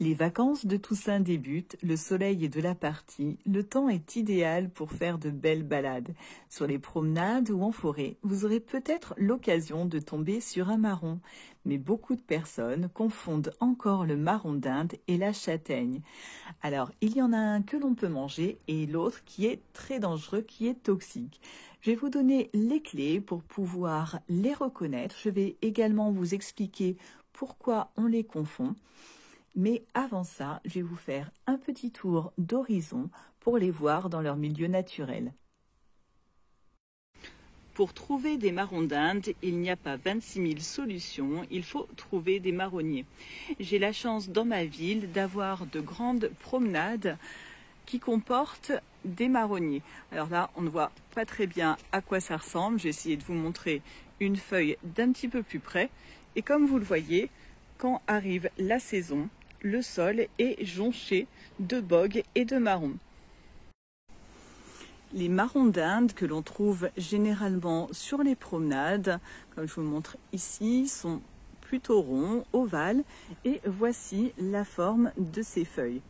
Les vacances de Toussaint débutent, le soleil est de la partie, le temps est idéal pour faire de belles balades. Sur les promenades ou en forêt, vous aurez peut-être l'occasion de tomber sur un marron. Mais beaucoup de personnes confondent encore le marron d'Inde et la châtaigne. Alors, il y en a un que l'on peut manger et l'autre qui est très dangereux, qui est toxique. Je vais vous donner les clés pour pouvoir les reconnaître. Je vais également vous expliquer pourquoi on les confond. Mais avant ça, je vais vous faire un petit tour d'horizon pour les voir dans leur milieu naturel. Pour trouver des marrons d'Inde, il n'y a pas 26 000 solutions, il faut trouver des marronniers. J'ai la chance dans ma ville d'avoir de grandes promenades qui comportent des marronniers. Alors là, on ne voit pas très bien à quoi ça ressemble. J'ai essayé de vous montrer une feuille d'un petit peu plus près. Et comme vous le voyez, quand arrive la saison, le sol est jonché de bogues et de marrons. Les marrons d'Inde que l'on trouve généralement sur les promenades, comme je vous le montre ici, sont plutôt ronds, ovales, et voici la forme de ces feuilles.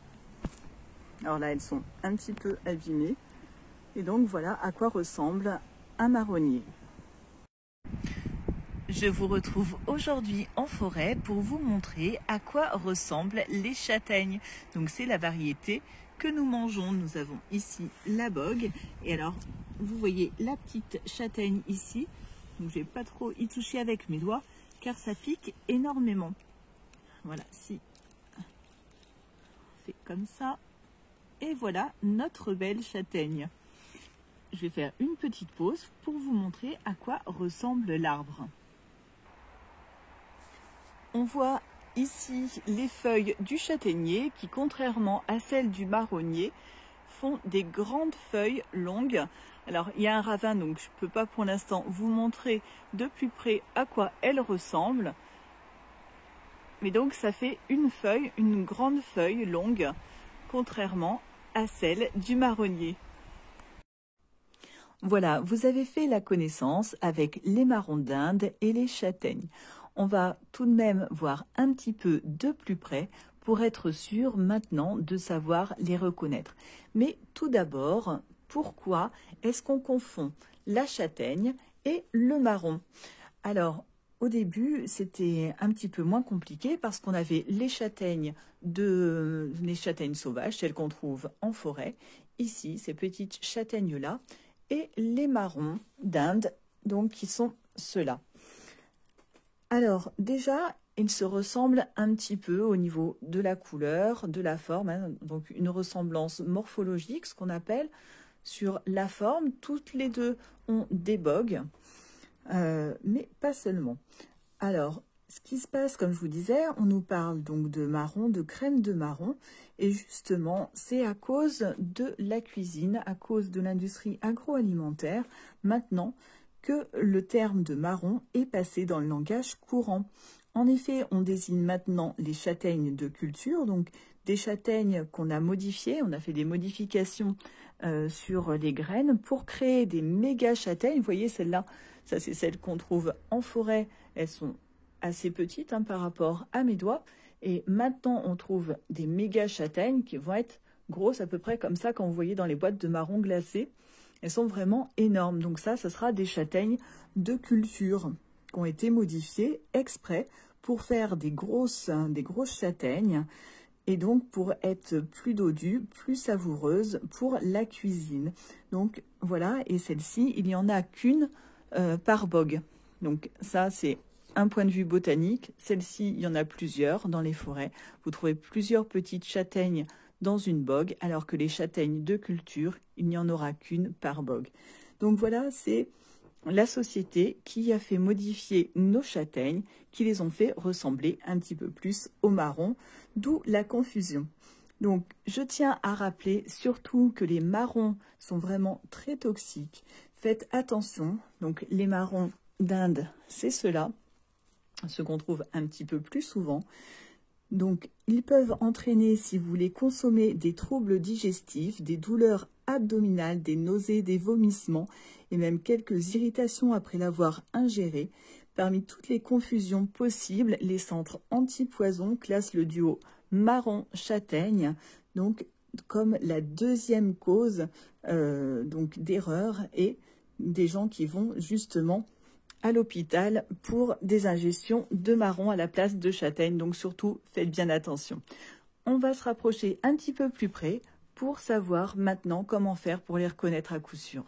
Alors là, elles sont un petit peu abîmées, et donc voilà à quoi ressemble un marronnier. Je vous retrouve aujourd'hui en forêt pour vous montrer à quoi ressemblent les châtaignes. Donc c'est la variété que nous mangeons. Nous avons ici la bogue. Et alors, vous voyez la petite châtaigne ici. Donc je ne vais pas trop y toucher avec mes doigts car ça pique énormément. Voilà, si on fait comme ça. Et voilà notre belle châtaigne. Je vais faire une petite pause pour vous montrer à quoi ressemble l'arbre. On voit ici les feuilles du châtaignier qui, contrairement à celles du marronnier, font des grandes feuilles longues. Alors, il y a un ravin, donc je ne peux pas pour l'instant vous montrer de plus près à quoi elles ressemblent. Mais donc, ça fait une feuille, une grande feuille longue, contrairement à celle du marronnier. Voilà, vous avez fait la connaissance avec les marrons d'Inde et les châtaignes. On va tout de même voir un petit peu de plus près pour être sûr maintenant de savoir les reconnaître. Mais tout d'abord, pourquoi est-ce qu'on confond la châtaigne et le marron? Alors, au début, c'était un petit peu moins compliqué parce qu'on avait les châtaignes sauvages, celles qu'on trouve en forêt, ici, ces petites châtaignes-là, et les marrons d'Inde, donc qui sont ceux-là. Alors déjà, ils se ressemblent un petit peu au niveau de la couleur, de la forme, hein, donc une ressemblance morphologique, ce qu'on appelle sur la forme. Toutes les deux ont des bogues, mais pas seulement. Alors, ce qui se passe, comme je vous disais, on nous parle donc de marron, de crème de marron, et justement, c'est à cause de la cuisine, à cause de l'industrie agroalimentaire, maintenant, que le terme de marron est passé dans le langage courant. En effet, on désigne maintenant les châtaignes de culture, donc des châtaignes qu'on a modifiées, on a fait des modifications sur les graines pour créer des méga châtaignes. Vous voyez, celle-là, ça c'est celle qu'on trouve en forêt, elles sont assez petites hein, par rapport à mes doigts. Et maintenant, on trouve des méga châtaignes qui vont être grosses à peu près comme ça quand vous voyez dans les boîtes de marron glacé. Elles sont vraiment énormes. Donc ça, ce sera des châtaignes de culture qui ont été modifiées exprès pour faire des grosses châtaignes et donc pour être plus dodues, plus savoureuses pour la cuisine. Donc voilà, et celle-ci, il n'y en a qu'une par bogue. Donc ça, c'est un point de vue botanique. Celle-ci, il y en a plusieurs dans les forêts. Vous trouvez plusieurs petites châtaignes dans une bogue, alors que les châtaignes de culture, il n'y en aura qu'une par bogue. Donc voilà, c'est la société qui a fait modifier nos châtaignes, qui les ont fait ressembler un petit peu plus au marron, d'où la confusion. Donc je tiens à rappeler surtout que les marrons sont vraiment très toxiques. Faites attention, donc les marrons d'Inde, c'est ceux-là, ceux qu'on trouve un petit peu plus souvent. Donc, ils peuvent entraîner, si vous les consommez, des troubles digestifs, des douleurs abdominales, des nausées, des vomissements et même quelques irritations après l'avoir ingéré. Parmi toutes les confusions possibles, les centres anti-poison classent le duo marron-châtaigne, donc comme la deuxième cause donc d'erreur et des gens qui vont justement à l'hôpital pour des ingestions de marron à la place de châtaigne. Donc surtout, faites bien attention. On va se rapprocher un petit peu plus près pour savoir maintenant comment faire pour les reconnaître à coup sûr.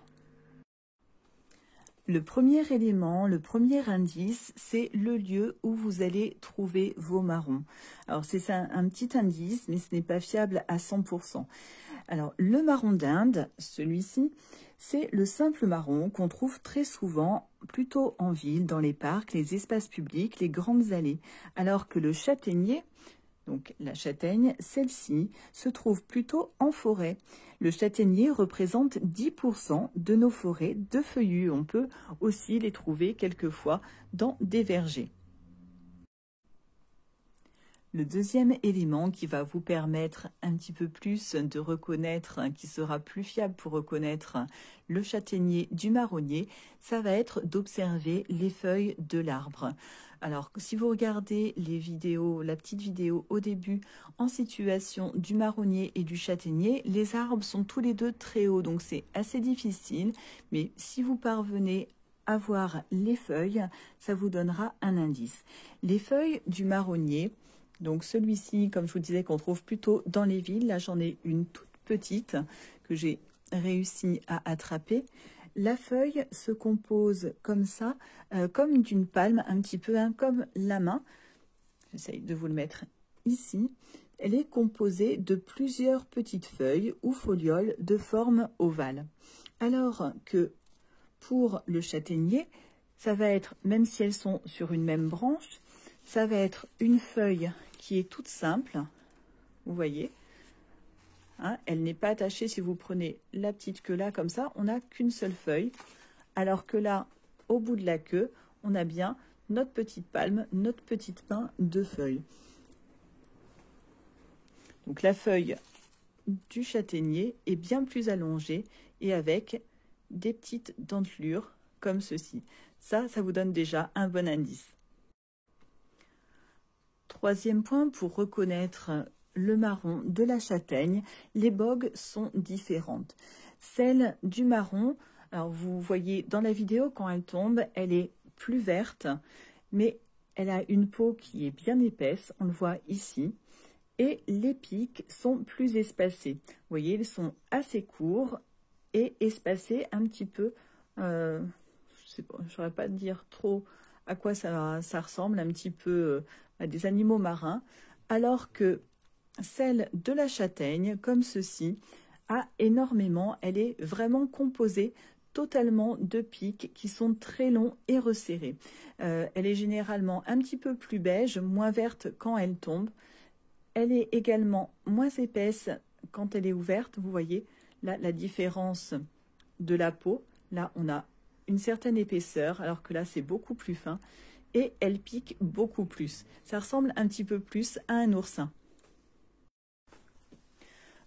Le premier élément, le premier indice, c'est le lieu où vous allez trouver vos marrons. Alors c'est un petit indice, mais ce n'est pas fiable à 100%. Alors le marron d'Inde, celui-ci, c'est le simple marron qu'on trouve très souvent plutôt en ville, dans les parcs, les espaces publics, les grandes allées, alors que le châtaignier, donc la châtaigne, celle-ci, se trouve plutôt en forêt. Le châtaignier représente 10% de nos forêts de feuillus. On peut aussi les trouver quelquefois dans des vergers. Le deuxième élément qui va vous permettre un petit peu plus de reconnaître, qui sera plus fiable pour reconnaître le châtaignier du marronnier, ça va être d'observer les feuilles de l'arbre. Alors, si vous regardez les vidéos, la petite vidéo au début en situation du marronnier et du châtaignier, les arbres sont tous les deux très hauts, donc c'est assez difficile. Mais si vous parvenez à voir les feuilles, ça vous donnera un indice. Les feuilles du marronnier, donc celui-ci, comme je vous disais, qu'on trouve plutôt dans les villes, là j'en ai une toute petite que j'ai réussi à attraper. La feuille se compose comme ça, comme d'une palme, un petit peu comme la main. J'essaye de vous le mettre ici. Elle est composée de plusieurs petites feuilles ou folioles de forme ovale. Alors que pour le châtaignier, ça va être, même si elles sont sur une même branche, ça va être une feuille qui est toute simple, vous voyez. Hein, elle n'est pas attachée. Si vous prenez la petite queue là, comme ça, on n'a qu'une seule feuille. Alors que là, au bout de la queue, on a bien notre petite palme, notre petite main de feuilles. Donc la feuille du châtaignier est bien plus allongée et avec des petites dentelures comme ceci. Ça vous donne déjà un bon indice. Troisième point, pour reconnaître le marron de la châtaigne, les bogues sont différentes. Celle du marron, alors vous voyez dans la vidéo quand elle tombe, elle est plus verte, mais elle a une peau qui est bien épaisse, on le voit ici, et les pics sont plus espacés. Vous voyez, ils sont assez courts et espacés un petit peu, je sais pas, je saurais pas dire trop à quoi ça ressemble, un petit peu à des animaux marins, alors que celle de la châtaigne, comme ceci, a énormément, elle est vraiment composée totalement de pics qui sont très longs et resserrés. Elle est généralement un petit peu plus beige, moins verte quand elle tombe. Elle est également moins épaisse quand elle est ouverte. Vous voyez là la différence de la peau. Là, on a une certaine épaisseur, alors que là, c'est beaucoup plus fin. Et elle pique beaucoup plus. Ça ressemble un petit peu plus à un oursin.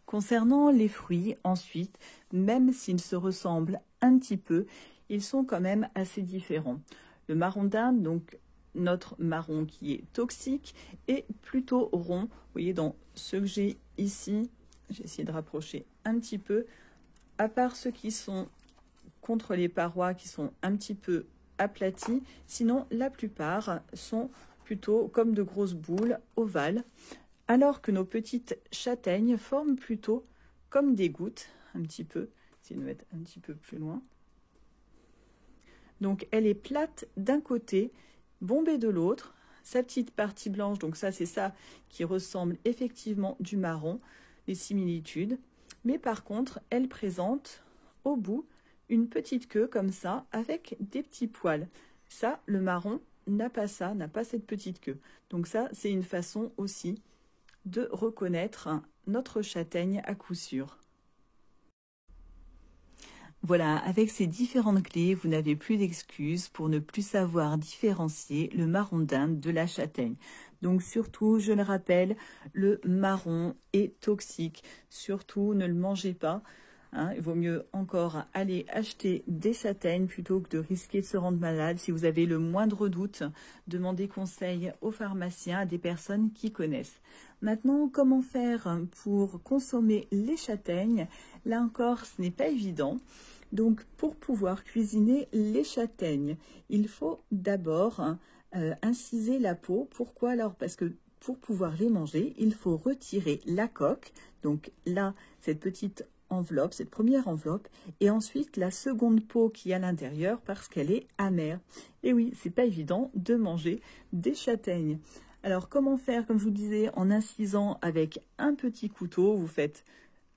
Concernant les fruits, ensuite, même s'ils se ressemblent un petit peu, ils sont quand même assez différents. Le marron d'Inde, donc notre marron qui est toxique, est plutôt rond. Vous voyez, dans ceux que j'ai ici, j'ai essayé de rapprocher un petit peu, à part ceux qui sont contre les parois, qui sont un petit peu aplatis, sinon la plupart sont plutôt comme de grosses boules ovales, alors que nos petites châtaignes forment plutôt comme des gouttes, un petit peu, essayer de mettre un petit peu plus loin. Donc elle est plate d'un côté, bombée de l'autre, sa petite partie blanche, donc ça c'est ça qui ressemble effectivement du marron, les similitudes, mais par contre elle présente au bout une petite queue comme ça avec des petits poils. Ça, le marron n'a pas ça, n'a pas cette petite queue. Donc ça, c'est une façon aussi de reconnaître notre châtaigne à coup sûr. Voilà, avec ces différentes clés, vous n'avez plus d'excuses pour ne plus savoir différencier le marron d'Inde de la châtaigne. Donc surtout, je le rappelle, le marron est toxique. Surtout, ne le mangez pas. Hein. Il vaut mieux encore aller acheter des châtaignes plutôt que de risquer de se rendre malade. Si vous avez le moindre doute, demandez conseil aux pharmaciens, à des personnes qui connaissent. Maintenant, comment faire pour consommer les châtaignes? Là encore, ce n'est pas évident. Donc, pour pouvoir cuisiner les châtaignes, il faut d'abord inciser la peau. Pourquoi alors? Parce que pour pouvoir les manger, il faut retirer la coque. Donc là, cette petite enveloppe, cette première enveloppe, et ensuite la seconde peau qui est à l'intérieur parce qu'elle est amère. Et oui, c'est pas évident de manger des châtaignes. Alors, comment faire? Comme je vous disais, en incisant avec un petit couteau, vous faites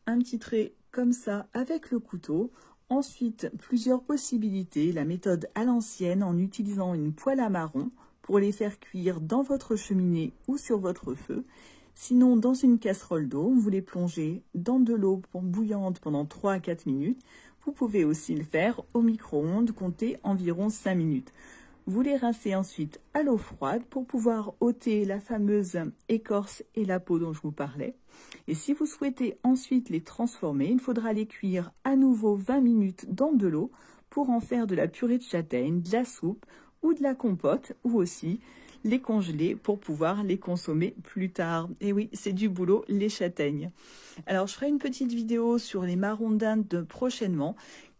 un petit trait comme ça avec le couteau. Ensuite, plusieurs possibilités. La méthode à l'ancienne en utilisant une poêle à marron pour les faire cuire dans votre cheminée ou sur votre feu. Sinon, dans une casserole d'eau, vous les plongez dans de l'eau bouillante pendant 3 à 4 minutes. Vous pouvez aussi le faire au micro-ondes, comptez environ 5 minutes. Vous les rincez ensuite à l'eau froide pour pouvoir ôter la fameuse écorce et la peau dont je vous parlais. Et si vous souhaitez ensuite les transformer, il faudra les cuire à nouveau 20 minutes dans de l'eau pour en faire de la purée de châtaigne, de la soupe ou de la compote, ou aussi les congeler pour pouvoir les consommer plus tard. Et oui, c'est du boulot, les châtaignes. Alors, je ferai une petite vidéo sur les marrons d'Inde prochainement,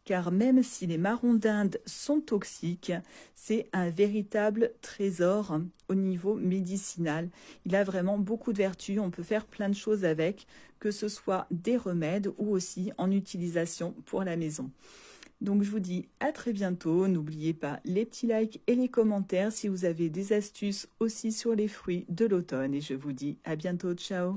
car même si les marrons d'Inde sont toxiques, c'est un véritable trésor au niveau médicinal. Il a vraiment beaucoup de vertus, on peut faire plein de choses avec, que ce soit des remèdes ou aussi en utilisation pour la maison. Donc je vous dis à très bientôt, n'oubliez pas les petits likes et les commentaires si vous avez des astuces aussi sur les fruits de l'automne et je vous dis à bientôt, ciao.